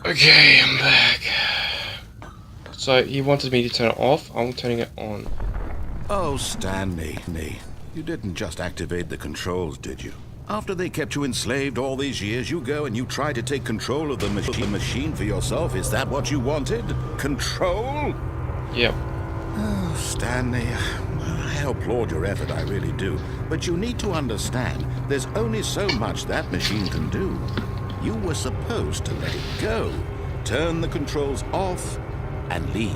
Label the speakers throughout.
Speaker 1: Okay, I'm back. So he wanted me to turn it off. I'm turning it on.
Speaker 2: Oh, Stanley, you didn't just activate the controls, did you? After they kept you enslaved all these years, you go and you try to take control of the machine for yourself. Is that what you wanted? Control?
Speaker 1: Yep.
Speaker 2: Oh, Stanley, I applaud your effort, I really do. But you need to understand, there's only so much that machine can do. You were supposed to let it go, turn the controls off, and leave.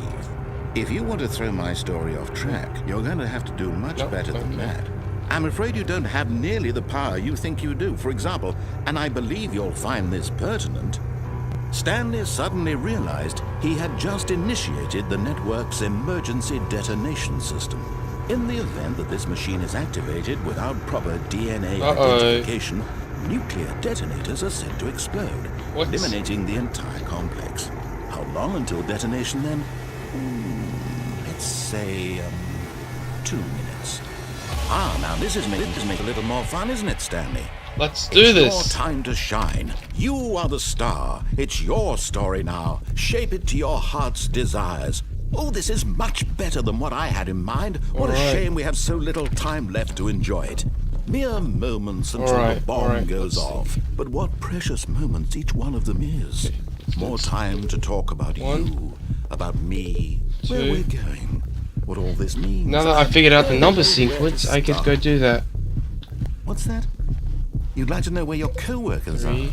Speaker 2: If you want to throw my story off track, you're going to have to do much better than that. I'm afraid you don't have nearly the power you think you do. For example, and I believe you'll find this pertinent, Stanley suddenly realized he had just initiated the network's emergency detonation system. In the event that this machine is activated without proper DNA identification, nuclear detonators are said to explode, eliminating the entire complex. How long until detonation then? Let's say, 2 minutes. Now this is making it a little more fun, isn't it, Stanley?
Speaker 1: Let's do this.
Speaker 2: It's your time to shine. You are the star. It's your story now. Shape it to your heart's desires. Oh, this is much better than what I had in mind. What a shame we have so little time left to enjoy it. Mere moments until the bomb goes off. But what precious moments each one of them is. More time to talk about you, about me, where we're going, what all this means.
Speaker 1: Now that I figured out the number sequence, I could go do that.
Speaker 2: What's that? You'd like to know where your co-workers are?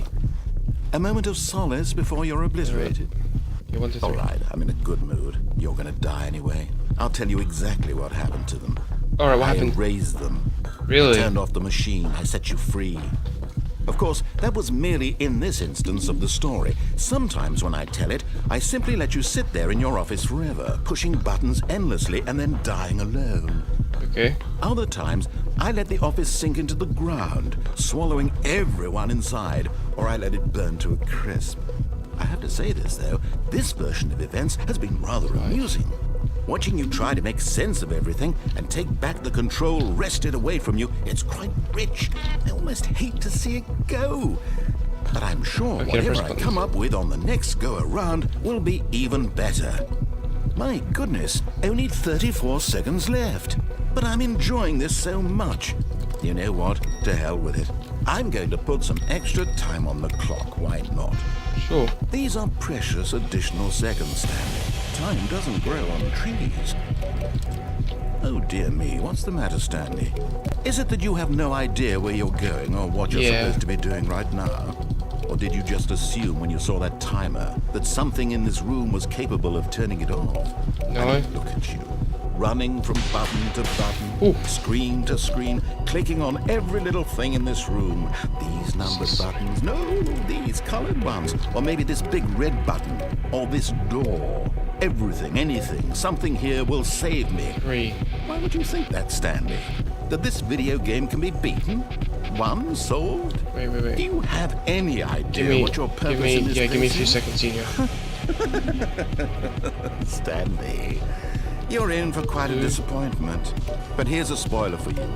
Speaker 2: A moment of solace before you're obliterated? All right, I'm in a good mood. You're gonna die anyway. I'll tell you exactly what happened to them.
Speaker 1: Alright, what happened?
Speaker 2: I erased them.
Speaker 1: Really?
Speaker 2: I turned off the machine. I set you free. Of course, that was merely in this instance of the story. Sometimes when I tell it, I simply let you sit there in your office forever, pushing buttons endlessly and then dying alone.
Speaker 1: Okay.
Speaker 2: Other times, I let the office sink into the ground, swallowing everyone inside, or I let it burn to a crisp. I have to say this, though, this version of events has been rather amusing. Watching you try to make sense of everything and take back the control wrested away from you, it's quite rich. I almost hate to see it go. But I'm sure whatever I come up with on the next go-around will be even better. My goodness, only 34 seconds left. But I'm enjoying this so much. You know what? To hell with it. I'm going to put some extra time on the clock. Why not?
Speaker 1: Sure.
Speaker 2: These are precious additional seconds, Stanley. Time doesn't grow on trees. Oh dear me, what's the matter, Stanley? Is it that you have no idea where you're going or what you're supposed to be doing right now? Or did you just assume when you saw that timer that something in this room was capable of turning it off?
Speaker 1: No.
Speaker 2: I mean, look at you. Running from button to button, screen to screen, clicking on every little thing in this room. These numbered buttons, no, these colored ones. Or maybe this big red button, or this door. Everything, anything, something here will save me. Why would you think that, Stanley? That this video game can be beaten? Won? Solved?
Speaker 1: Wait.
Speaker 2: Do you have any idea what your purpose in this
Speaker 1: give me a few seconds here.
Speaker 2: Stanley, you're in for quite a disappointment. But here's a spoiler for you.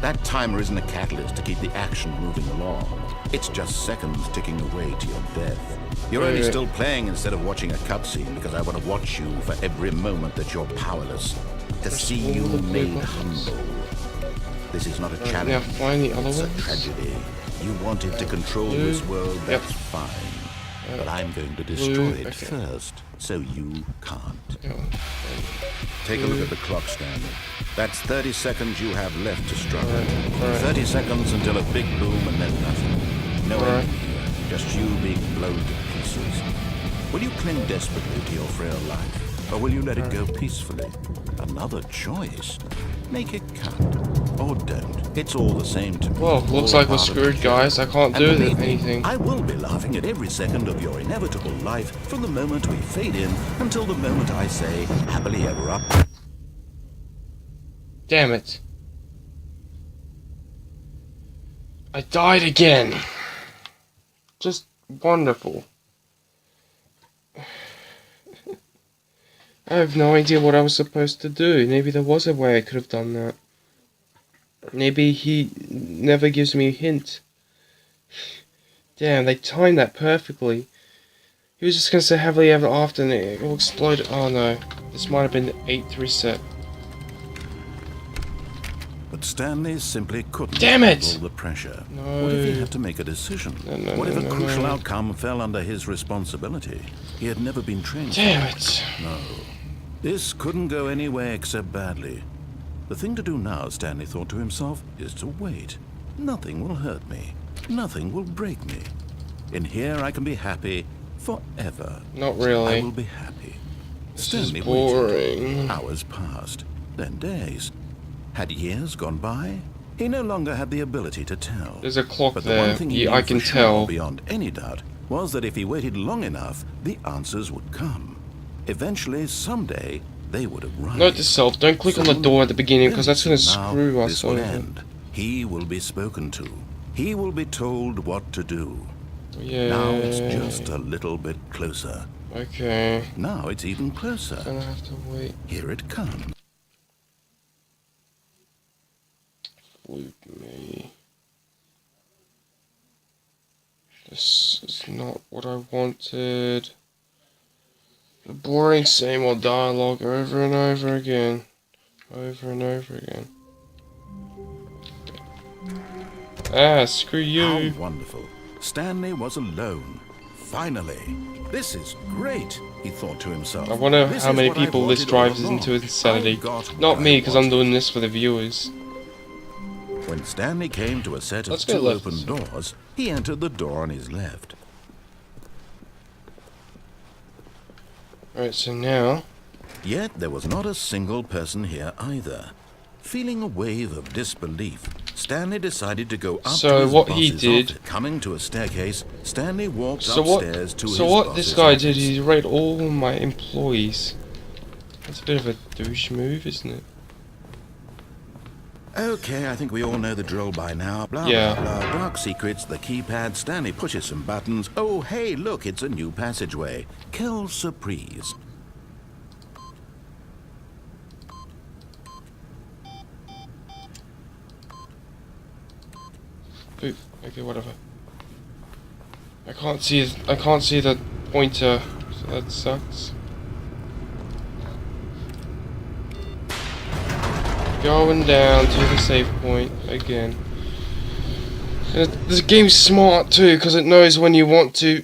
Speaker 2: That timer isn't a catalyst to keep the action moving along. It's just seconds ticking away to your death. You're only still playing instead of watching a cutscene because I want to watch you for every moment that you're powerless. To see you made humble. This is not a challenge.
Speaker 1: Now find the other
Speaker 2: It's a
Speaker 1: ones.
Speaker 2: tragedy. You wanted to control this world, that's fine. But I'm going to destroy it first, so you can't. Take a look at the clock, Stanley. That's 30 seconds you have left to struggle. 30 seconds until a big boom and then nothing. No end here, just you being blown to pieces. Will you cling desperately to your frail life, or will you let it go peacefully? Another choice. Make it count, or don't. It's all the same to me.
Speaker 1: Well, looks like we're screwed, guys. I can't do anything.
Speaker 2: I will be laughing at every second of your inevitable life from the moment we fade in until the moment I say, happily ever after.
Speaker 1: Damn it. I died again. Just wonderful. I have no idea what I was supposed to do. Maybe there was a way I could have done that. Maybe he never gives me a hint. Damn, they timed that perfectly. He was just gonna say happily ever after and it will explode. Oh no. This might have been the 8th reset.
Speaker 2: But Stanley simply couldn't
Speaker 1: Damn it!
Speaker 2: handle the pressure.
Speaker 1: No.
Speaker 2: What if he had to make a decision?
Speaker 1: No,
Speaker 2: what if a crucial
Speaker 1: no.
Speaker 2: outcome fell under his responsibility? He had never been trained for
Speaker 1: Damn
Speaker 2: it.
Speaker 1: it.
Speaker 2: No. This couldn't go any way except badly. The thing to do now, Stanley thought to himself, is to wait. Nothing will hurt me. Nothing will break me. In here I can be happy forever.
Speaker 1: Not really.
Speaker 2: I will be happy.
Speaker 1: This
Speaker 2: Stanley
Speaker 1: is boring.
Speaker 2: waited. Hours passed, then days. Had years gone by? He no longer had the ability to tell.
Speaker 1: There's a clock
Speaker 2: But the
Speaker 1: there.
Speaker 2: one thing he
Speaker 1: I
Speaker 2: knew
Speaker 1: can
Speaker 2: for
Speaker 1: tell.
Speaker 2: sure, beyond any doubt, was that if he waited long enough, the answers would come. Eventually, someday, they would arrive.
Speaker 1: Note to self, don't click on the door at the beginning because that's going to
Speaker 2: Now,
Speaker 1: screw us
Speaker 2: this will
Speaker 1: over.
Speaker 2: end. He will be spoken to. He will be told what to do.
Speaker 1: Yeah.
Speaker 2: Now it's just a little bit closer.
Speaker 1: Okay.
Speaker 2: Now it's even closer.
Speaker 1: Gonna have to wait.
Speaker 2: Here it comes.
Speaker 1: Flute me. This is not what I wanted. The boring same old dialogue over and over again. Over and over again. Ah, screw you.
Speaker 2: How wonderful. Stanley was alone. Finally. This is great, he thought to himself.
Speaker 1: I wonder
Speaker 2: This
Speaker 1: how
Speaker 2: is
Speaker 1: many
Speaker 2: what I've
Speaker 1: people this
Speaker 2: wanted
Speaker 1: drives
Speaker 2: all along.
Speaker 1: into insanity.
Speaker 2: I've got
Speaker 1: Not
Speaker 2: what
Speaker 1: me,
Speaker 2: I
Speaker 1: because I'm
Speaker 2: wanted.
Speaker 1: doing this for the viewers.
Speaker 2: When Stanley came to a set of
Speaker 1: Let's go
Speaker 2: two
Speaker 1: left.
Speaker 2: open doors, he entered the door on his left.
Speaker 1: Alright, so now...
Speaker 2: Yet there was not a single person here either. Feeling a wave of disbelief, Stanley decided to go up
Speaker 1: So
Speaker 2: to his
Speaker 1: what he
Speaker 2: boss's
Speaker 1: did-
Speaker 2: office. Coming to a staircase, Stanley walked
Speaker 1: So
Speaker 2: upstairs to his
Speaker 1: what this
Speaker 2: boss's
Speaker 1: guy
Speaker 2: office.
Speaker 1: did, he rated all my employees. That's a bit of a douche move, isn't it?
Speaker 2: Okay, I think we all know the drill by now. Blah,
Speaker 1: Yeah.
Speaker 2: blah, blah. Dark secrets, the keypad. Stanley pushes some buttons. Oh, hey, look, it's a new passageway. Quelle surprise.
Speaker 1: Oop, okay, whatever. I can't see the pointer, so that sucks. Going down to the save point again. And this game's smart too, because it knows when you want to,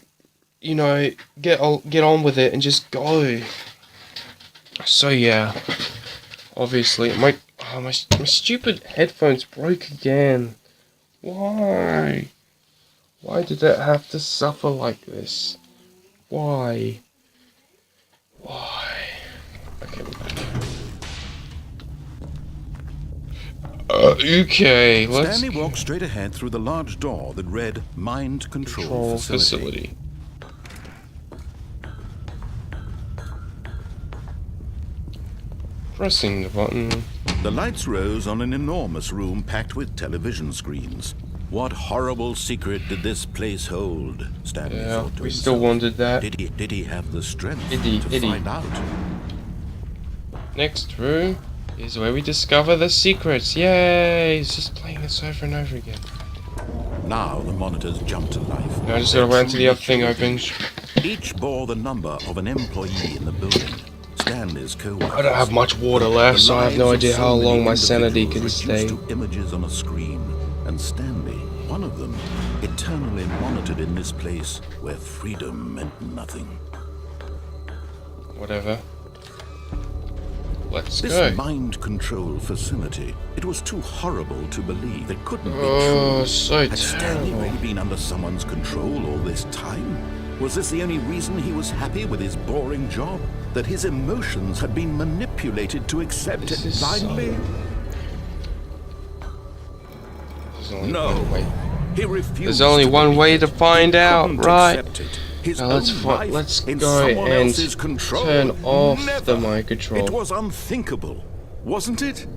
Speaker 1: you know, get on with it and just go. So yeah, obviously my stupid headphones broke again. Why? Why did it have to suffer like this? Why? Why? Okay, we're back. Okay, let's
Speaker 2: Stanley walked straight ahead through the large door that read Mind Control,
Speaker 1: control
Speaker 2: Facility.
Speaker 1: facility. Pressing the button.
Speaker 2: The lights rose on an enormous room packed with television screens. What horrible secret did this place hold? Stanley
Speaker 1: Yeah,
Speaker 2: thought to
Speaker 1: we
Speaker 2: himself.
Speaker 1: still wanted that.
Speaker 2: Did he have the strength
Speaker 1: Iddy.
Speaker 2: to find out?
Speaker 1: Next room is where we discover the secrets. Yay! It's just playing this over and over again.
Speaker 2: Now the monitors jumped to life.
Speaker 1: Now I just gotta run to the other thing open.
Speaker 2: Each bore the number of an employee in the building. Stanley's co-workers.
Speaker 1: I don't have much water left, so I have no
Speaker 2: The
Speaker 1: idea
Speaker 2: lives of
Speaker 1: how
Speaker 2: so many
Speaker 1: long my sanity can
Speaker 2: individuals
Speaker 1: stay.
Speaker 2: reduced to images on a screen, and Stanley, one of them, eternally monitored in this place where freedom meant nothing.
Speaker 1: Whatever. Let's
Speaker 2: This
Speaker 1: go.
Speaker 2: mind control facility, it was too horrible to believe. It couldn't
Speaker 1: Oh,
Speaker 2: be true.
Speaker 1: so
Speaker 2: Had Stanley
Speaker 1: terrible.
Speaker 2: really been under someone's control all this time? Was this the only reason he was happy with his boring job? That his emotions had been manipulated to accept
Speaker 1: This
Speaker 2: it
Speaker 1: is
Speaker 2: blindly?
Speaker 1: There's only
Speaker 2: No.
Speaker 1: one way.
Speaker 2: He refused.
Speaker 1: There's only
Speaker 2: to
Speaker 1: one
Speaker 2: believe
Speaker 1: way
Speaker 2: it.
Speaker 1: to find
Speaker 2: He
Speaker 1: out,
Speaker 2: couldn't
Speaker 1: right?
Speaker 2: accept it. His
Speaker 1: Now let's
Speaker 2: own life
Speaker 1: let's
Speaker 2: in
Speaker 1: go
Speaker 2: someone
Speaker 1: and
Speaker 2: else's control.
Speaker 1: turn off
Speaker 2: Never.
Speaker 1: the mind control.
Speaker 2: It was unthinkable, wasn't it?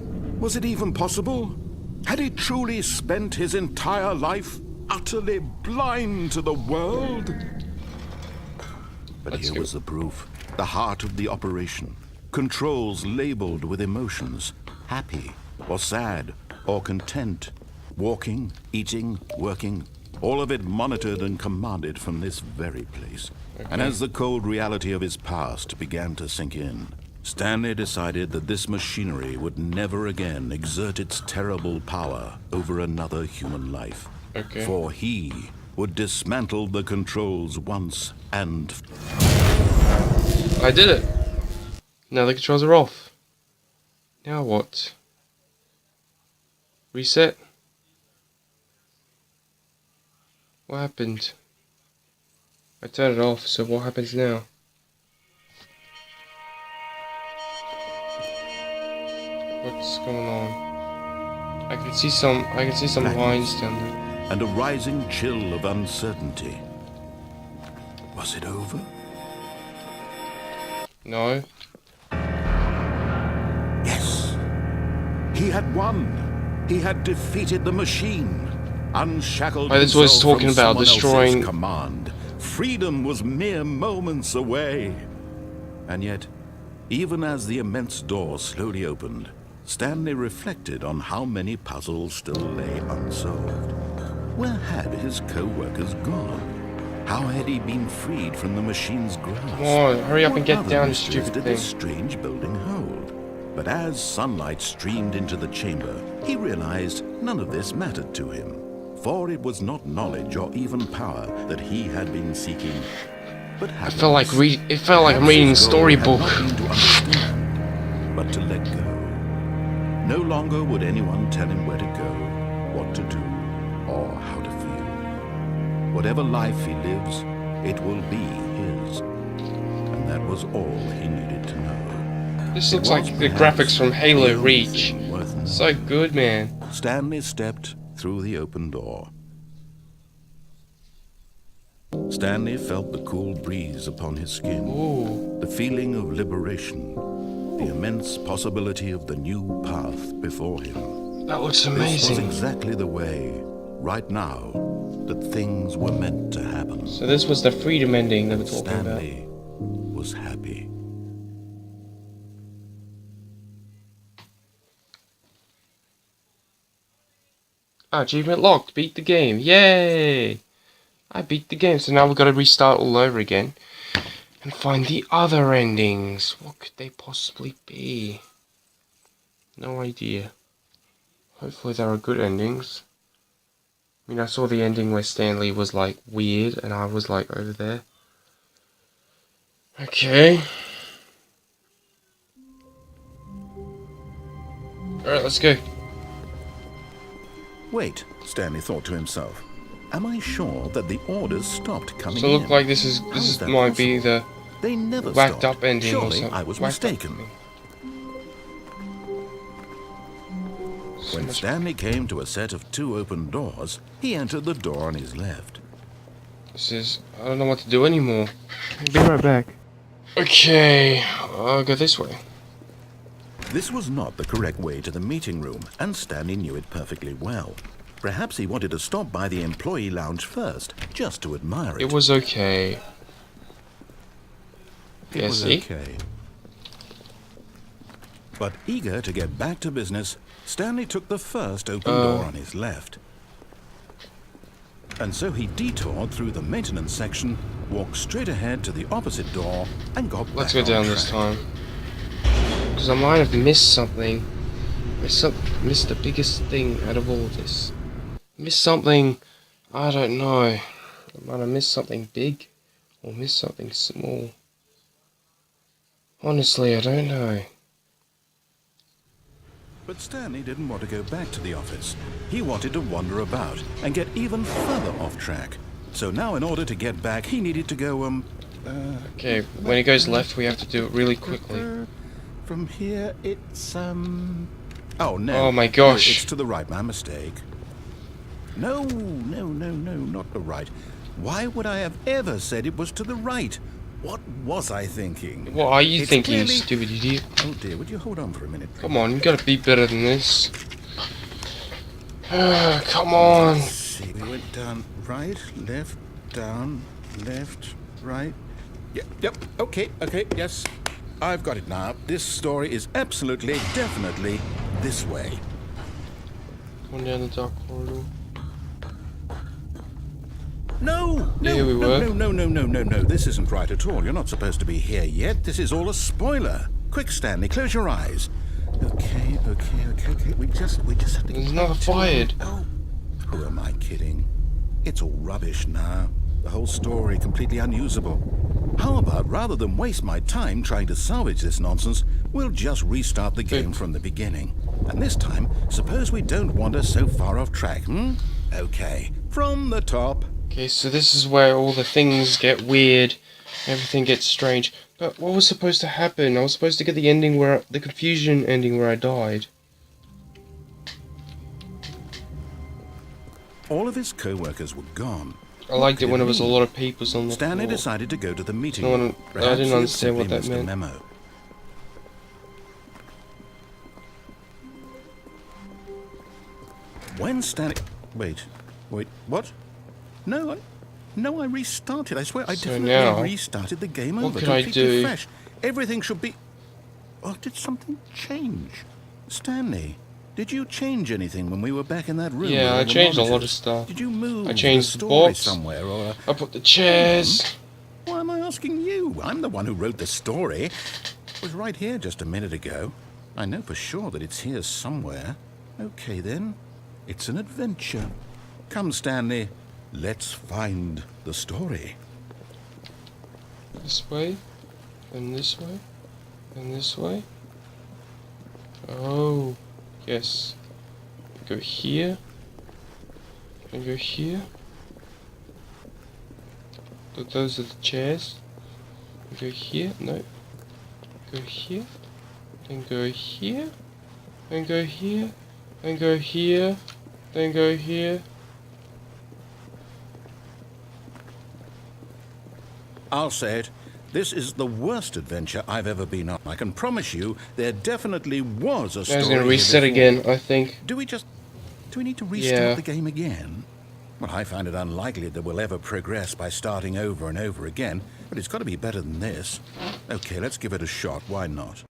Speaker 2: Was it even possible? Had he truly spent his entire life utterly blind to the world? But
Speaker 1: Let's
Speaker 2: here
Speaker 1: go.
Speaker 2: was the proof. The heart of the operation. Controls labeled with emotions. Happy, or sad, or content. Walking, eating, working, all of it monitored and commanded from this very place.
Speaker 1: Okay.
Speaker 2: And as the cold reality of his past began to sink in, Stanley decided that this machinery would never again exert its terrible power over another human life.
Speaker 1: Okay.
Speaker 2: For he would dismantle the controls once and...
Speaker 1: I did it! Now the controls are off. Now what? Reset? What happened? I turned it off, so what happens now? What's going on? I can see some lines down there.
Speaker 2: and a rising chill of uncertainty. Was it over?
Speaker 1: No.
Speaker 2: Yes. He had won. He had defeated the machine. Unshackled
Speaker 1: Oh, this was
Speaker 2: himself
Speaker 1: talking
Speaker 2: from
Speaker 1: about
Speaker 2: someone
Speaker 1: destroying-
Speaker 2: else's command. Freedom was mere moments away. And yet, even as the immense door slowly opened, Stanley reflected on how many puzzles still lay unsolved. Where had his co-workers gone? How had he been freed from the machine's grasp?
Speaker 1: Come on, hurry up and get
Speaker 2: What
Speaker 1: down,
Speaker 2: other
Speaker 1: you
Speaker 2: mysteries
Speaker 1: stupid
Speaker 2: did
Speaker 1: thing.
Speaker 2: this strange building hold? But as sunlight streamed into the chamber, he realized none of this mattered to him. For it was not knowledge or even power that he had been seeking, but
Speaker 1: It felt like I'm reading a
Speaker 2: Perhaps his goal
Speaker 1: storybook.
Speaker 2: had not been to understand, but to let go. No longer would anyone tell him where to go, what to do, or how to feel. Whatever life he lives, it will be his. And that was all he needed to know.
Speaker 1: This
Speaker 2: It
Speaker 1: looks
Speaker 2: was
Speaker 1: like the
Speaker 2: perhaps
Speaker 1: graphics from
Speaker 2: the
Speaker 1: Halo
Speaker 2: only
Speaker 1: Reach.
Speaker 2: thing worth knowing.
Speaker 1: So good, man.
Speaker 2: Stanley stepped through the open door. Stanley felt the cool breeze upon his skin,
Speaker 1: Ooh.
Speaker 2: the feeling of liberation, the immense possibility of the new path before him.
Speaker 1: That looks
Speaker 2: This was
Speaker 1: amazing.
Speaker 2: exactly the way, right now, that things were meant to happen.
Speaker 1: So this was the freedom ending that we're talking about.
Speaker 2: Stanley was happy.
Speaker 1: Achievement locked. Beat the game. Yay! I beat the game. So now we've got to restart all over again and find the other endings. What could they possibly be? No idea. Hopefully there are good endings. I mean, I saw the ending where Stanley was like weird and I was like over there. Okay. Alright, let's go.
Speaker 2: Wait, Stanley thought to himself. Am I sure that the orders stopped coming
Speaker 1: So it
Speaker 2: in?
Speaker 1: look like this
Speaker 2: How is that
Speaker 1: might be
Speaker 2: possible?
Speaker 1: the
Speaker 2: They never
Speaker 1: whacked
Speaker 2: stopped.
Speaker 1: up ending or
Speaker 2: Surely
Speaker 1: something.
Speaker 2: I was
Speaker 1: Whacked up
Speaker 2: mistaken.
Speaker 1: thing.
Speaker 2: When
Speaker 1: much-
Speaker 2: Stanley came to a set of two open doors, he entered the door on his left.
Speaker 1: This is... I don't know what to do anymore. I'll be right back. Okay, I'll go this way.
Speaker 2: This was not the correct way to the meeting room, and Stanley knew it perfectly well. Perhaps he wanted to stop by the employee lounge first, just to admire it.
Speaker 1: It was okay.
Speaker 2: It
Speaker 1: Yeah,
Speaker 2: was
Speaker 1: see?
Speaker 2: okay. But eager to get back to business, Stanley took the first open door on his left. And so he detoured through the maintenance section, walked straight ahead to the opposite door, and got
Speaker 1: Let's
Speaker 2: back
Speaker 1: go down
Speaker 2: on
Speaker 1: this
Speaker 2: track.
Speaker 1: time. Because I might have missed something. Missed the biggest thing out of all this. Missed something, I don't know. I might have missed something big, or missed something small. Honestly, I don't know.
Speaker 2: But Stanley didn't want to go back to the office. He wanted to wander about and get even further off track. So now in order to get back, he needed to go,
Speaker 1: Okay, when it goes left, we have to do it really quickly.
Speaker 2: From here, it's, Oh, no.
Speaker 1: Oh my
Speaker 2: No,
Speaker 1: gosh.
Speaker 2: it's to the right, my mistake. No, not the right. Why would I have ever said it was to the right? What was I thinking?
Speaker 1: What are you
Speaker 2: It's
Speaker 1: thinking, you
Speaker 2: clearly-
Speaker 1: stupid idiot?
Speaker 2: Oh dear, would you hold on for a minute?
Speaker 1: Come on, you gotta be better than this. Come on.
Speaker 2: Let's see, we went down right, left, down, left, right. Yep, okay, yes. I've got it now. This story is absolutely, definitely this way.
Speaker 1: Going down the dark corridor.
Speaker 2: No, no,
Speaker 1: Here we
Speaker 2: no,
Speaker 1: were.
Speaker 2: no, no, no, no, no, no. This isn't right at all. You're not supposed to be here yet. This is all a spoiler. Quick, Stanley, close your eyes. Okay. We just have to
Speaker 1: There's
Speaker 2: get
Speaker 1: another
Speaker 2: back to
Speaker 1: fired.
Speaker 2: Oh, who am I kidding? It's all rubbish now. The whole story completely unusable. How about, rather than waste my time trying to salvage this nonsense, we'll just restart the game from the beginning. And this time, suppose we don't wander so far off track, Okay, from the top.
Speaker 1: Okay, so this is where all the things get weird, everything gets strange. But what was supposed to happen? I was supposed to get the ending the confusion ending where I died.
Speaker 2: All of his co-workers were gone.
Speaker 1: I liked it when there was a lot of people on the
Speaker 2: Stanley
Speaker 1: floor.
Speaker 2: decided to go to the meeting
Speaker 1: I
Speaker 2: room. Perhaps
Speaker 1: didn't
Speaker 2: he had
Speaker 1: understand what
Speaker 2: simply
Speaker 1: that
Speaker 2: missed a
Speaker 1: meant.
Speaker 2: memo. When Stanley... Wait, what? No, I restarted. I swear, I
Speaker 1: So
Speaker 2: definitely
Speaker 1: now,
Speaker 2: restarted the game
Speaker 1: what
Speaker 2: over.
Speaker 1: could I
Speaker 2: Completely
Speaker 1: do?
Speaker 2: fresh. Everything should be... Oh, did something change? Stanley, did you change anything when we were back in that room?
Speaker 1: Yeah,
Speaker 2: with all
Speaker 1: I
Speaker 2: the
Speaker 1: changed a lot of
Speaker 2: monitors?
Speaker 1: stuff.
Speaker 2: Did you move
Speaker 1: I changed
Speaker 2: the
Speaker 1: the
Speaker 2: story
Speaker 1: box.
Speaker 2: somewhere, or...
Speaker 1: I put the chairs.
Speaker 2: Why am I asking you? I'm the one who wrote the story. It was right here just a minute ago. I know for sure that it's here somewhere. Okay, then. It's an adventure. Come, Stanley. Let's find the story.
Speaker 1: This way, and this way, and this way. Oh, yes. Go here, and go here. Those are the chairs. Go here, no. Go here, and go here, and go here, and go here, then go here.
Speaker 2: I'll say it. This is the worst adventure I've ever been on. I can promise you there definitely was a story.
Speaker 1: I was gonna
Speaker 2: here
Speaker 1: reset
Speaker 2: before.
Speaker 1: again, I think.
Speaker 2: Do we need to restart
Speaker 1: Yeah.
Speaker 2: the game again? Well, I find it unlikely that we'll ever progress by starting over and over again, but it's got to be better than this. Okay, let's give it a shot. Why not?